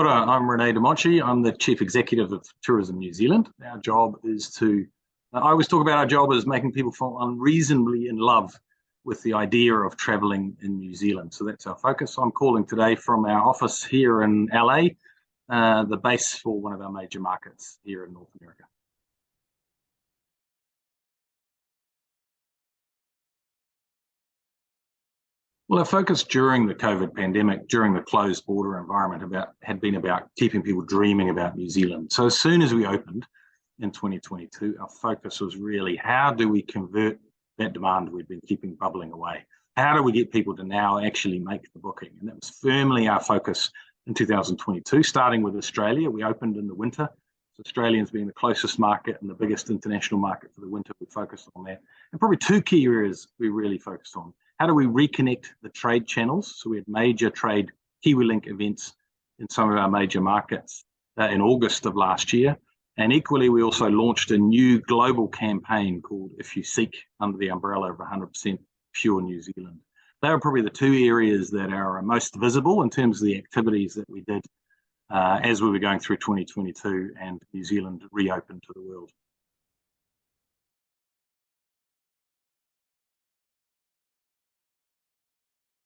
Kia ora, I'm Rene Monchy. I'm the Chief Executive of Tourism New Zealand. Our job is I always talk about our job as making people fall unreasonably in love with the idea of travelling in New Zealand. So that's our focus. I'm calling today from our office here in LA, the base for one of our major markets here in North America. Well, our focus during the COVID pandemic, during the closed border environment, had been about keeping people dreaming about New Zealand. So as soon as we opened in 2022, our focus was really how do we convert that demand we've been keeping bubbling away? How do we get people to now actually make the booking? And that was firmly our focus in 2022, starting with Australia. We opened in the winter. So Australians being the closest market and the biggest international market for the winter, we focused on that. And probably two key areas we really focused on. How do we reconnect the trade channels? So we had major trade KiwiLink events in some of our major markets in August of last year. And equally, we also launched a new global campaign called If You Seek, under the umbrella of 100% Pure New Zealand. They are probably the two areas that are most visible in terms of the activities that we did as we were going through 2022 and New Zealand reopened to the world.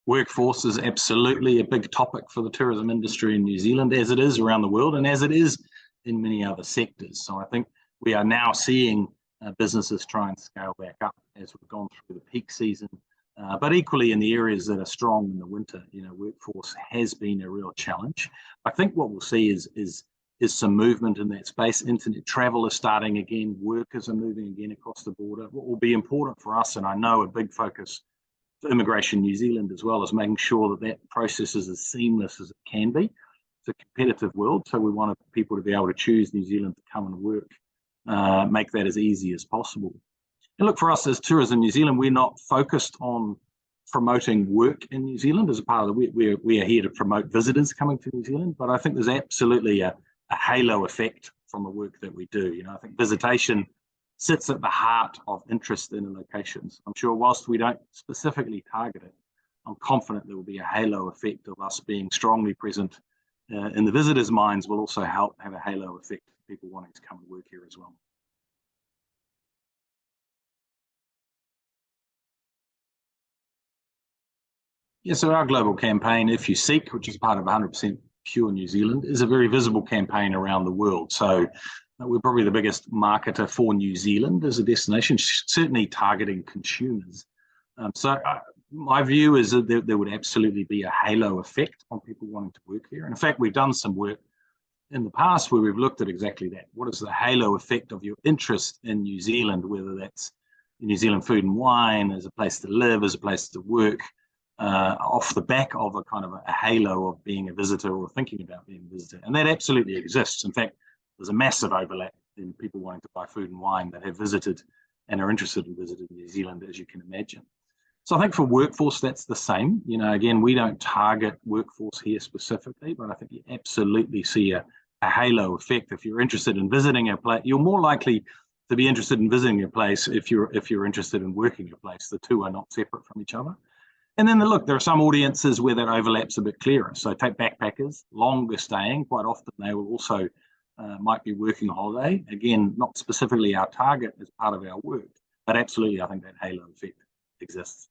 Workforce is absolutely a big topic for the tourism industry in New Zealand, as it is around the world and as it is in many other sectors. So I think we are now seeing businesses try and scale back up as we've gone through the peak season. But equally in the areas that are strong in the winter, workforce has been a real challenge. I think what we'll see is some movement in that space. Internet travel is starting again. Workers are moving again across the border. What will be important for us, and I know a big focus for Immigration New Zealand as well, is making sure that that process is as seamless as it can be. It's a competitive world, so we want people to be able to choose New Zealand to come and work, make that as easy as possible. And look, for us as Tourism New Zealand, we're not focused on promoting work in New Zealand as a part of we are here to promote visitors coming to New Zealand, but I think there's absolutely a halo effect from the work that we do. I think visitation sits at the heart of interest in locations. I'm sure whilst we don't specifically target it, I'm confident there will be a halo effect of us being strongly present in the visitors' minds will also help have a halo effect for people wanting to come and work here as well. Yeah, so our global campaign, If You Seek, which is part of 100% Pure New Zealand, is a very visible campaign around the world. So we're probably the biggest marketer for New Zealand as a destination, certainly targeting consumers. My view is that there would absolutely be a halo effect on people wanting to work here. And in fact, we've done some work in the past where we've looked at exactly that. What is the halo effect of your interest in New Zealand, whether that's New Zealand food and wine, as a place to live, as a place to work, off the back of a kind of a halo of being a visitor or thinking about being a visitor. And that absolutely exists. In fact, there's a massive overlap in people wanting to buy food and wine that have visited and are interested in visiting New Zealand, as you can imagine. So I think for workforce, that's the same. Again, we don't target workforce here specifically, but I think you absolutely see a halo effect. If you're interested in visiting a place, you're more likely to be interested in visiting a place if you're interested in working a place. The two are not separate from each other. And then look, there are some audiences where that overlaps a bit clearer. So take backpackers, longer staying, quite often they will also might be working holiday. Again, not specifically our target as part of our work, but absolutely I think that halo effect exists.